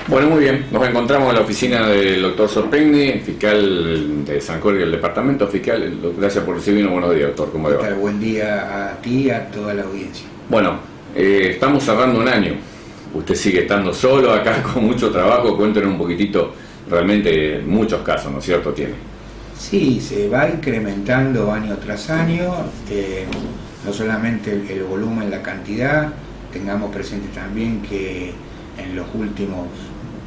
Bueno, muy bien. Nos encontramos en la oficina del doctor Sorpegni, fiscal de San Jorge del departamento. Fiscal, gracias por recibirnos. Buenos días, doctor. ¿Cómo le va? Buen día a ti y a toda la audiencia. Bueno, estamos cerrando un año. Usted sigue estando solo acá con mucho trabajo. Cuéntenos un poquitito, realmente muchos casos, ¿no es cierto? Tiene. Sí, se va incrementando año tras año, no solamente el volumen, la cantidad. Tengamos presente también que en los últimos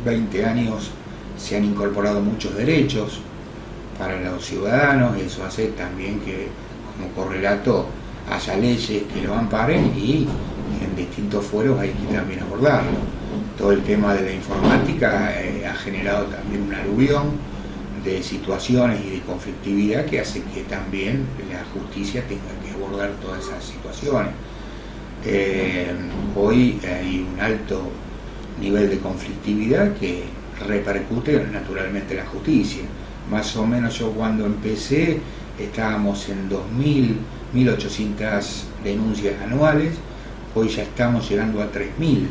20 años se han incorporado muchos derechos para los ciudadanos. Eso hace también que, como correlato, haya leyes que lo amparen y en distintos fueros hay que también abordarlo. Todo el tema de la informática ha generado también un aluvión de situaciones y de conflictividad que hace que también la justicia tenga que abordar todas esas situaciones. Hoy hay un alto nivel de conflictividad que repercute naturalmente en la justicia. Más o menos yo cuando empecé estábamos en 1.800 denuncias anuales, hoy ya estamos llegando a 3.000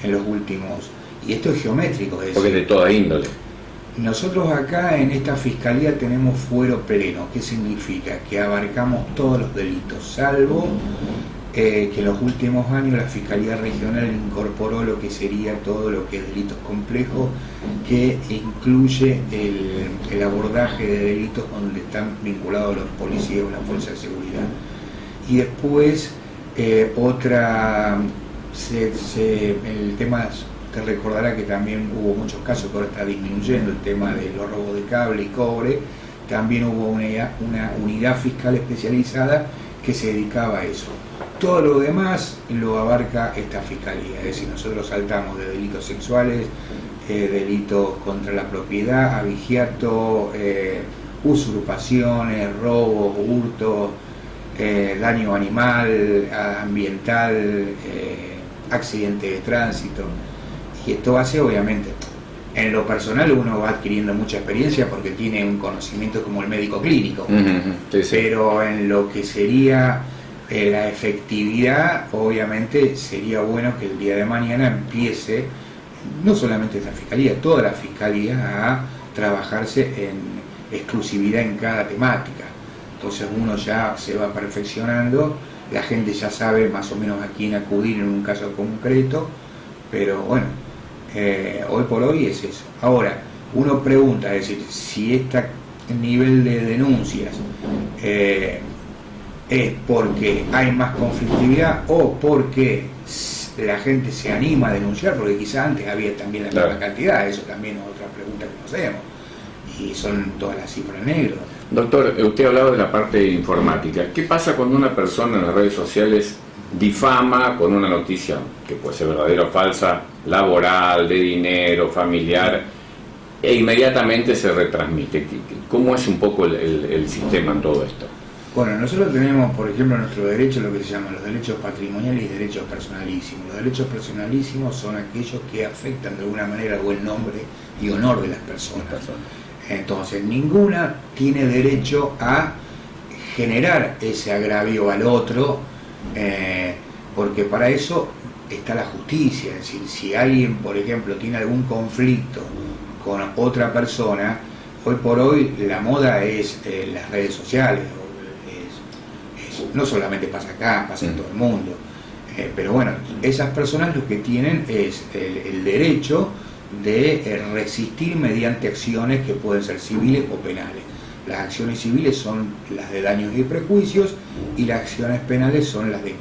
en los últimos, y esto es geométrico. Es decir, porque es de toda índole. Nosotros acá en esta fiscalía tenemos fuero pleno. ¿Qué significa? Que abarcamos todos los delitos, salvo que en los últimos años la Fiscalía Regional incorporó lo que sería todo lo que es delitos complejos, que incluye el abordaje de delitos donde están vinculados los policías o la fuerza de seguridad. Y después el tema, te recordará que también hubo muchos casos que ahora está disminuyendo, el tema de los robos de cable y cobre. También hubo una unidad fiscal especializada que se dedicaba a eso. Todo lo demás lo abarca esta fiscalía, es decir, nosotros saltamos de delitos sexuales, delitos contra la propiedad, abigeato, usurpaciones, robos, hurtos, daño animal, ambiental, accidente de tránsito. Y esto hace, obviamente, en lo personal uno va adquiriendo mucha experiencia porque tiene un conocimiento como el médico clínico, sí. Pero en lo que sería la efectividad, obviamente sería bueno que el día de mañana empiece, no solamente esta fiscalía, toda la fiscalía a trabajarse en exclusividad en cada temática. Entonces uno ya se va perfeccionando, la gente ya sabe más o menos a quién acudir en un caso concreto, pero bueno, hoy por hoy es eso. Ahora, uno pregunta, es decir, si este nivel de denuncias es porque hay más conflictividad o porque la gente se anima a denunciar, porque quizá antes había también la misma cantidad. Eso también es otra pregunta que nos hacemos, y son todas las cifras negras. Doctor, usted hablaba de la parte informática. ¿Qué pasa cuando una persona en las redes sociales difama con una noticia que puede ser verdadera o falsa, laboral, de dinero, familiar, e inmediatamente se retransmite? ¿Cómo es un poco el sistema en todo esto? Bueno, nosotros tenemos, por ejemplo, en nuestro derecho lo que se llaman los derechos patrimoniales y derechos personalísimos. Los derechos personalísimos son aquellos que afectan de alguna manera el buen nombre y honor de las personas. Entonces, ninguna tiene derecho a generar ese agravio al otro, porque para eso está la justicia. Es decir, si alguien, por ejemplo, tiene algún conflicto con otra persona, hoy por hoy la moda es las redes sociales. No solamente pasa acá, pasa en todo el mundo. Pero bueno, esas personas lo que tienen es el derecho de resistir mediante acciones que pueden ser civiles o penales. Las acciones civiles son las de daños y prejuicios, y las acciones penales son las de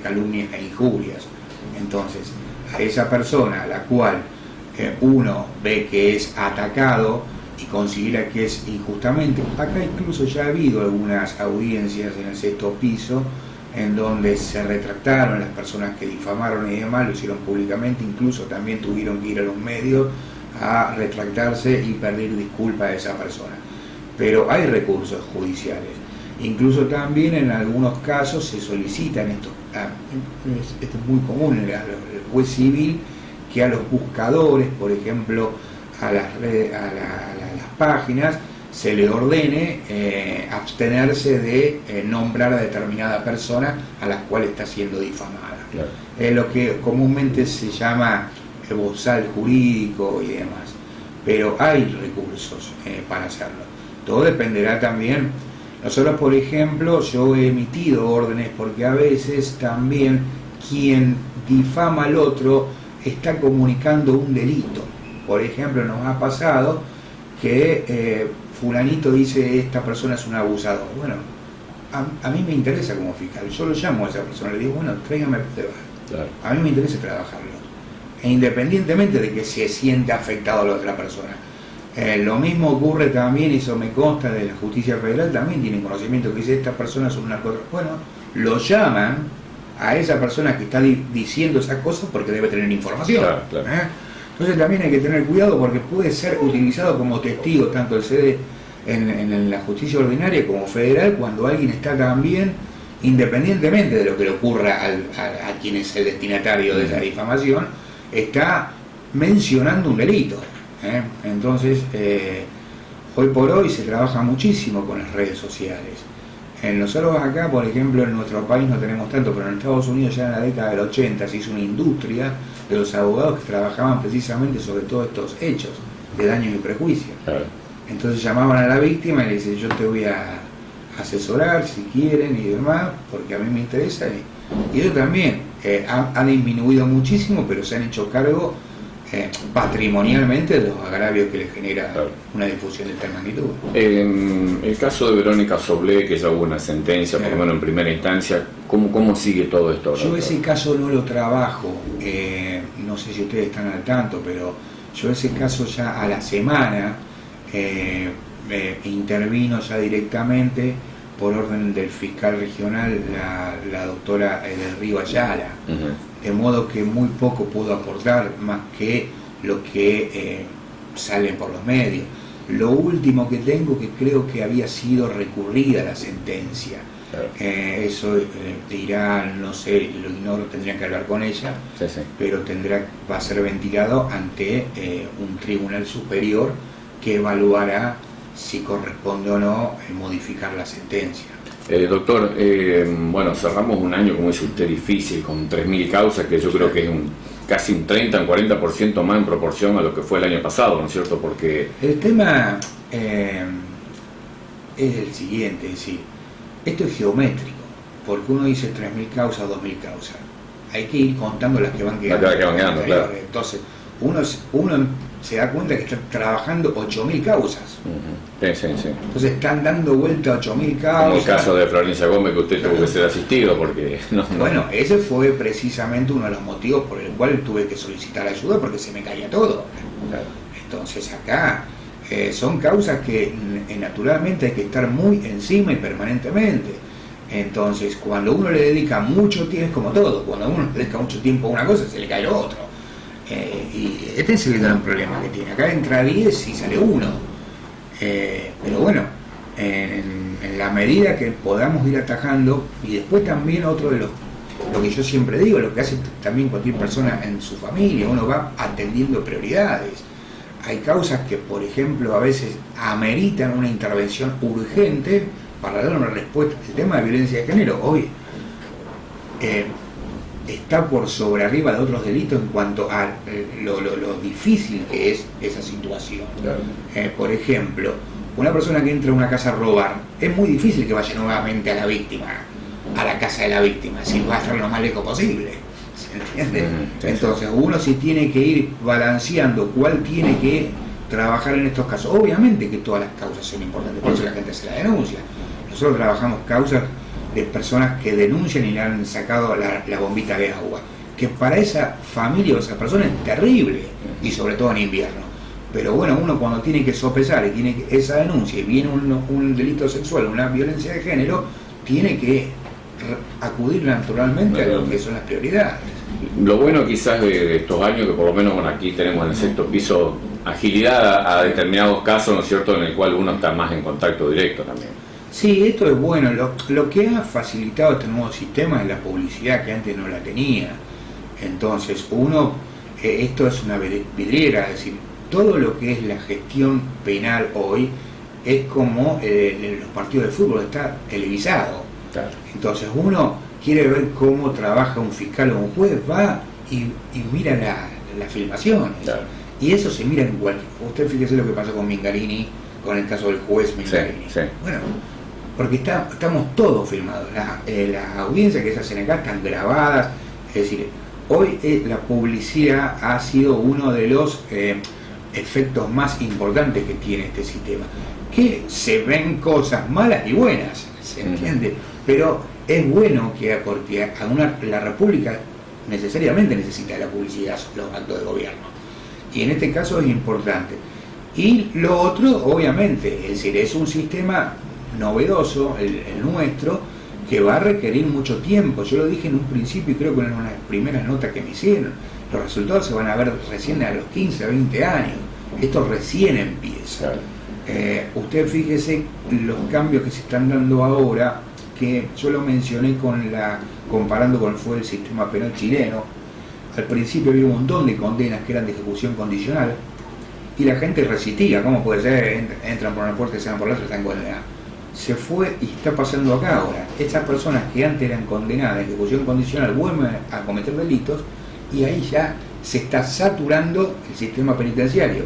calumnias e injurias. Entonces, a esa persona a la cual uno ve que es atacado y considera que es injustamente, acá incluso ya ha habido algunas audiencias en el 6º piso en donde se retractaron las personas que difamaron y demás, lo hicieron públicamente, incluso también tuvieron que ir a los medios a retractarse y pedir disculpas a esa persona. Pero hay recursos judiciales, incluso también en algunos casos se solicitan esto es muy común en el juez civil, que a los buscadores, por ejemplo, a las páginas, se le ordene abstenerse de nombrar a determinada persona a la cual está siendo difamada. Claro. Lo que comúnmente se llama bozal jurídico y demás, pero hay recursos para hacerlo. Todo dependerá también. Nosotros, por ejemplo, yo he emitido órdenes porque a veces también quien difama al otro está comunicando un delito. Por ejemplo, nos ha pasado que fulanito dice esta persona es un abusador. Bueno, a mí me interesa como fiscal, yo lo llamo a esa persona, le digo, bueno, tráigame pruebas. Claro. A mí me interesa trabajarlo, e independientemente de que se sienta afectado a la otra persona. Lo mismo ocurre también, y eso me consta de la justicia federal, también tienen conocimiento que dice esta persona es un narcotraficante. Bueno, lo llaman a esa persona que está diciendo esas cosas porque debe tener información. Claro, claro. Entonces también hay que tener cuidado porque puede ser utilizado como testigo tanto el CD en la justicia ordinaria como federal cuando alguien está también, independientemente de lo que le ocurra a quien es el destinatario de esa difamación, está mencionando un delito. Entonces, hoy por hoy se trabaja muchísimo con las redes sociales. Nosotros acá, por ejemplo, en nuestro país no tenemos tanto, pero en Estados Unidos ya en la década del 80 se hizo una industria de los abogados que trabajaban precisamente sobre todos estos hechos de daños y prejuicios. Claro. Entonces llamaban a la víctima y le dicen, yo te voy a asesorar si quieren y demás, porque a mí me interesa. Y ellos también han disminuido muchísimo, pero se han hecho cargo patrimonialmente de los agravios que le genera una difusión de tal magnitud. El caso de Verónica Soblé, que ya hubo una sentencia, por lo menos en primera instancia, ¿cómo sigue todo esto? Yo ese caso no lo trabajo, no sé si ustedes están al tanto, pero yo ese caso ya a la semana intervino ya directamente por orden del fiscal regional, la doctora del Río Ayala. De modo que muy poco puedo aportar más que lo que sale por los medios. Lo último que tengo, que creo que había sido recurrida la sentencia, claro. Eso dirá, no sé, lo ignoro, tendría que hablar con ella, sí. Pero va a ser ventilado ante un tribunal superior que evaluará si corresponde o no modificar la sentencia. Doctor, bueno, cerramos un año, como dice usted, difícil, con 3.000 causas, que yo creo que es casi un 30, un 40% más en proporción a lo que fue el año pasado, ¿no es cierto? Porque el tema es el siguiente, es decir, esto es geométrico, porque uno dice 3.000 causas, 2.000 causas. Hay que ir contando las que van quedando. Claro. Entonces, uno se da cuenta que está trabajando 8.000 causas. Sí. Entonces están dando vuelta 8.000 causas. Como el caso de Florencia Gómez, que usted tuvo que ser asistido porque Bueno, ese fue precisamente uno de los motivos por el cual tuve que solicitar ayuda, porque se me caía todo. Claro. Entonces acá son causas que naturalmente hay que estar muy encima y permanentemente. Entonces cuando uno le dedica mucho tiempo, es como todo, cuando uno le dedica mucho tiempo a una cosa se le cae lo otro. Y este es el gran problema que tiene. Acá entra 10 y sale 1. Pero bueno, en la medida que podamos ir atajando, y después también otro de lo que yo siempre digo, lo que hace también cualquier persona en su familia, uno va atendiendo prioridades. Hay causas que, por ejemplo, a veces ameritan una intervención urgente para dar una respuesta. El tema de violencia de género hoy está por sobre arriba de otros delitos en cuanto a lo difícil que es esa situación. Claro. Por ejemplo, una persona que entra a una casa a robar, es muy difícil que vaya nuevamente a la casa de la víctima, si va a estar lo más lejos posible. ¿Se entiende? Entonces uno sí tiene que ir balanceando cuál tiene que trabajar en estos casos. Obviamente que todas las causas son importantes, por eso la gente se la denuncia. Nosotros trabajamos causas de personas que denuncian y le han sacado la bombita de agua, que para esa familia o esa persona es terrible, y sobre todo en invierno. Pero bueno, uno cuando tiene que sopesar y tiene esa denuncia y viene un delito sexual, una violencia de género, tiene que acudir naturalmente a lo que son las prioridades. Lo bueno quizás de estos años, que por lo menos bueno, aquí tenemos en el sexto piso agilidad a determinados casos, ¿no es cierto?, en el cual uno está más en contacto directo también. Sí, esto es bueno. Lo que ha facilitado este nuevo sistema es la publicidad, que antes no la tenía. Entonces, esto es una vidriera, es decir, todo lo que es la gestión penal hoy es como los partidos de fútbol, está televisado. Claro. Entonces, uno quiere ver cómo trabaja un fiscal o un juez, va y mira las filmaciones. Claro. Y eso se mira en cualquier... Usted fíjese lo que pasó con Mingarini, con el caso del juez Mingarini. Sí. Bueno, porque estamos todos filmados. Las audiencias que se hacen acá están grabadas. Es decir, hoy la publicidad ha sido uno de los efectos más importantes que tiene este sistema. Que se ven cosas malas y buenas, ¿se entiende? Pero es bueno que porque la República necesariamente necesita la publicidad, los actos de gobierno. Y en este caso es importante. Y lo otro, obviamente, es decir, es un sistema novedoso, el nuestro, que va a requerir mucho tiempo. Yo lo dije en un principio y creo que en una de las primeras notas que me hicieron. Los resultados se van a ver recién a los 15, 20 años. Esto recién empieza. Usted fíjese los cambios que se están dando ahora, que yo lo mencioné comparando con fue el sistema penal chileno. Al principio había un montón de condenas que eran de ejecución condicional y la gente resistía. ¿Cómo puede ser? Entran por una puerta y se van por la otra, están condenadas. Se fue y está pasando acá ahora. Estas personas que antes eran condenadas de ejecución condicional vuelven a cometer delitos y ahí ya se está saturando el sistema penitenciario.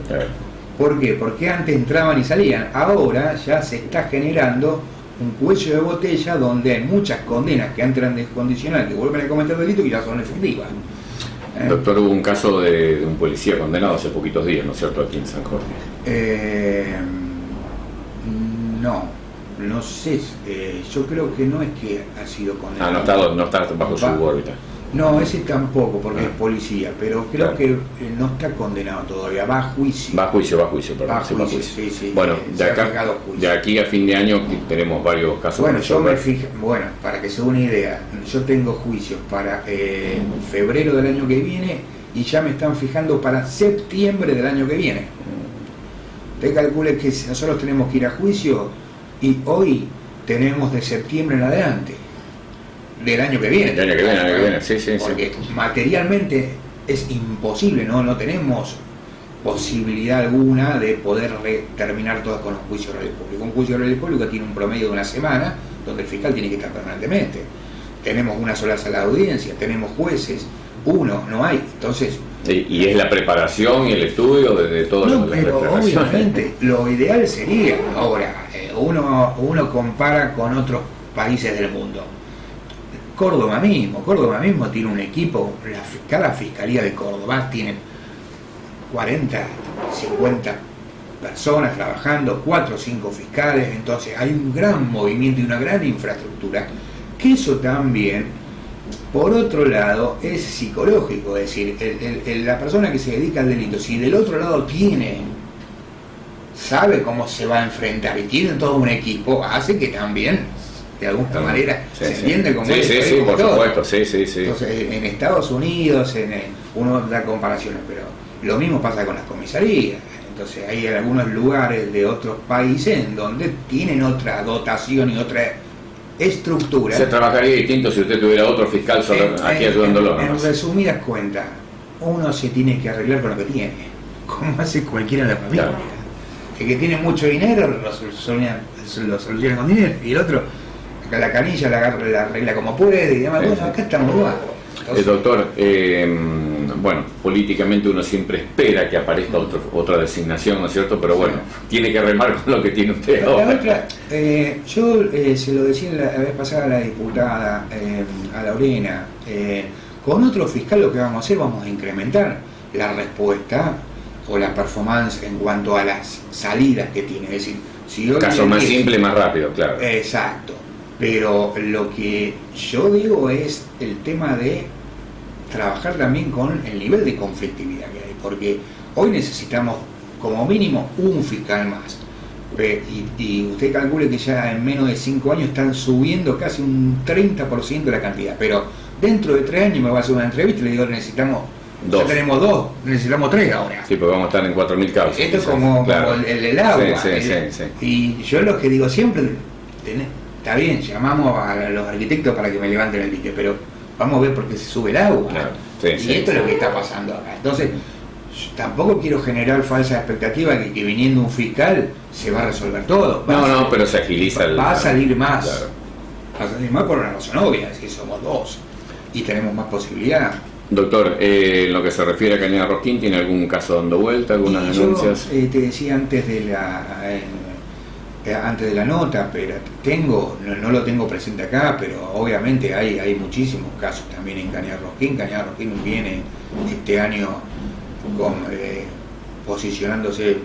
¿Por qué? Porque antes entraban y salían. Ahora ya se está generando un cuello de botella donde hay muchas condenas que antes eran de condicional que vuelven a cometer delitos y ya son efectivas. Doctor, hubo un caso de un policía condenado hace poquitos días, ¿no es cierto?, aquí en San Jorge. No sé. Yo creo que no es que ha sido condenado. No está bajo su órbita. No, ese tampoco, porque es policía, pero creo que no está condenado todavía, va a juicio. Va a juicio, perdón. Sí. Bueno, de aquí a fin de año tenemos varios casos. Bueno, para que se dé una idea, yo tengo juicios para febrero del año que viene y ya me están fijando para septiembre del año que viene. Usted calcule que nosotros tenemos que ir a juicio y hoy tenemos de septiembre en adelante. Del año que viene. Del año que viene, sí. Porque materialmente es imposible, no tenemos posibilidad alguna de poder terminar todas con los juicios orales públicos. Un juicio oral público tiene un promedio de una semana, donde el fiscal tiene que estar permanentemente. Tenemos una sola sala de audiencia, tenemos jueces, no hay. Entonces. Y es la preparación y el estudio de todo lo que pero obviamente lo ideal sería, ahora, uno compara con otros países del mundo. Córdoba mismo tiene un equipo, cada fiscalía de Córdoba tiene 40, 50 personas trabajando, 4 o 5 fiscales, entonces hay un gran movimiento y una gran infraestructura, que eso también, por otro lado, es psicológico, es decir, la persona que se dedica al delito, si del otro lado sabe cómo se va a enfrentar y tiene todo un equipo, hace que también de alguna manera se entiende como por supuesto, sí. Entonces, en Estados Unidos uno da comparaciones, pero lo mismo pasa con las comisarías. Entonces hay algunos lugares de otros países en donde tienen otra dotación y otra estructura. Se trabajaría distinto si usted tuviera otro fiscal aquí ayudándolo. En resumidas cuentas, uno se tiene que arreglar con lo que tiene, como hace cualquiera de la familia. Claro. El que tiene mucho dinero lo soluciona con dinero, y el otro la canilla la arregla como puede y demás. Bueno, acá estamos igual. Doctor, bueno, políticamente uno siempre espera que aparezca otra designación, ¿no es cierto? Pero bueno, tiene que remar con lo que tiene usted ahora. La otra, yo se lo decía la vez pasada a la diputada, a Lorena, con otro fiscal lo que vamos a hacer, vamos a incrementar la respuesta o la performance en cuanto a las salidas que tiene. Es decir, si caso más simple, más rápido, claro. Exacto. Pero lo que yo digo es el tema de trabajar también con el nivel de conflictividad que hay, porque hoy necesitamos como mínimo un fiscal más. Y usted calcule que ya en menos de 5 años están subiendo casi un 30% de la cantidad, pero dentro de 3 años me va a hacer una entrevista y le digo, necesitamos 2. Ya tenemos 2, necesitamos 3 ahora. Sí, porque vamos a estar en 4.000 casos. Esto es como el agua. Sí. Y yo lo que digo siempre, está bien, llamamos a los arquitectos para que me levanten el dique, pero vamos a ver por qué se sube el agua. Claro. Y esto es lo que está pasando acá. Entonces, yo tampoco quiero generar falsas expectativas de que viniendo un fiscal se va a resolver todo. Pero se agiliza va a salir más. Claro. Va a salir más por una razón obvia, es que somos 2 y tenemos más posibilidad. Doctor, en lo que se refiere a Cañada Rosquín, ¿tiene algún caso dando vuelta, algunas denuncias? Yo te decía antes de la nota, pero no lo tengo presente acá, pero obviamente hay muchísimos casos también en Cañada Rosquín. Cañada Rosquín viene este año posicionándose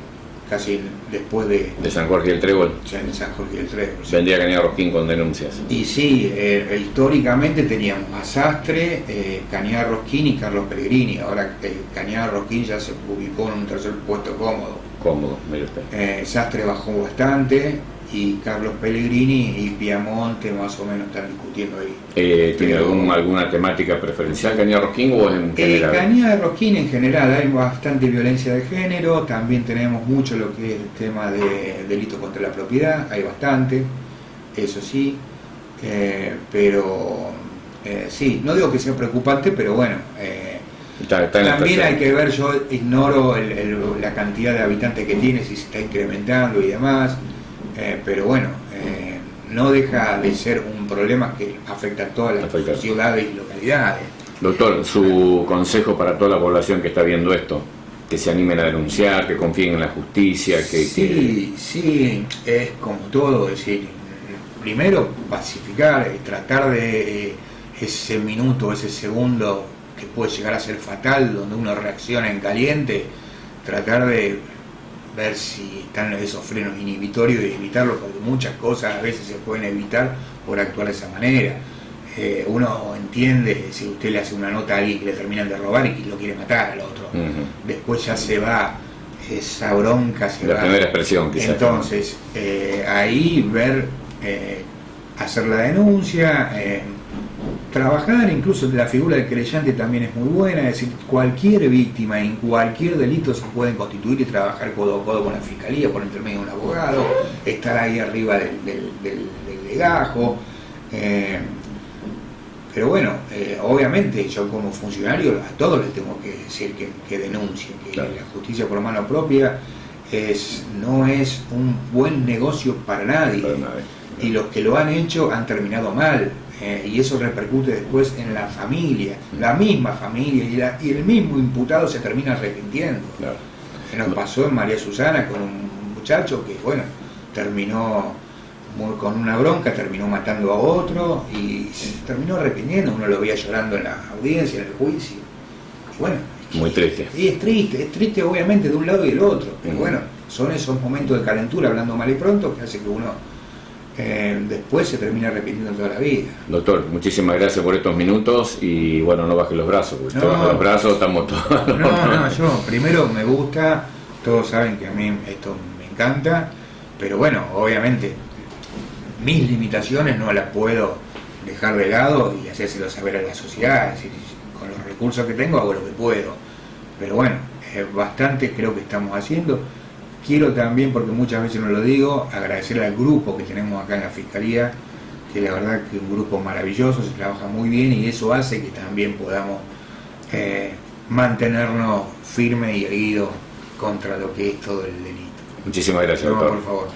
casi después de San Jorge y el Trébol. En San Jorge y el Trébol. Sí. Vendría Cañada Rosquín con denuncias. Y sí, históricamente teníamos a Sastre, Cañada Rosquín y Carlos Pellegrini. Ahora Cañada Rosquín ya se ubicó en un tercer puesto cómodo. Mire usted. Sastre bajó bastante y Carlos Pellegrini y Piamonte más o menos están discutiendo ahí. ¿Tiene alguna temática preferencial Cañada Rosquín o en general? Cañada Rosquín en general hay bastante violencia de género, también tenemos mucho lo que es el tema de delitos contra la propiedad, hay bastante, eso sí, pero sí, no digo que sea preocupante, pero bueno, también hay que ver, yo ignoro la cantidad de habitantes que tiene, si se está incrementando y demás, pero bueno, no deja de ser un problema que afecta a todas las ciudades y localidades. Doctor, su consejo para toda la población que está viendo esto, que se animen a denunciar, que confíen en la justicia, Sí, es como todo, es decir, primero pacificar, tratar de ese minuto, ese segundo que puede llegar a ser fatal, donde uno reacciona en caliente, tratar de ver si están esos frenos inhibitorios y evitarlo, porque muchas cosas a veces se pueden evitar por actuar de esa manera. Uno entiende si usted le hace una nota a alguien que le terminan de robar y que lo quiere matar al otro. Después ya se va, esa bronca se va. La primera expresión, quizás. Entonces, ahí ver, hacer la denuncia, trabajar, incluso la figura del querellante también es muy buena, es decir, cualquier víctima en cualquier delito se pueden constituir y trabajar codo a codo con la fiscalía por intermedio de un abogado, estar ahí arriba del legajo. Pero bueno, obviamente yo como funcionario a todos les tengo que decir que denuncien, que claro, la justicia por mano propia no es un buen negocio para nadie. Y los que lo han hecho han terminado mal, y eso repercute después en la familia, la misma familia, y el mismo imputado se termina arrepintiendo. Claro. Nos pasó en María Susana con un muchacho que, bueno, terminó con una bronca, terminó matando a otro y se terminó arrepintiendo. Uno lo veía llorando en la audiencia, en el juicio. Y bueno, muy triste. Y es triste obviamente de un lado y del otro, pero bueno, son esos momentos de calentura, hablando mal y pronto, que hace que uno después se termina arrepintiendo toda la vida. Doctor, muchísimas gracias por estos minutos y bueno, no baje los brazos, porque si baja los brazos estamos todos. Yo primero me gusta, todos saben que a mí esto me encanta, pero bueno, obviamente mis limitaciones no las puedo dejar de lado y hacérselo saber a la sociedad, es decir, con los recursos que tengo hago lo que puedo, pero bueno, bastante creo que estamos haciendo. Quiero también, porque muchas veces no lo digo, agradecer al grupo que tenemos acá en la Fiscalía, que la verdad que es un grupo maravilloso, se trabaja muy bien y eso hace que también podamos mantenernos firmes y erguidos contra lo que es todo el delito. Muchísimas gracias, doctor. Por favor.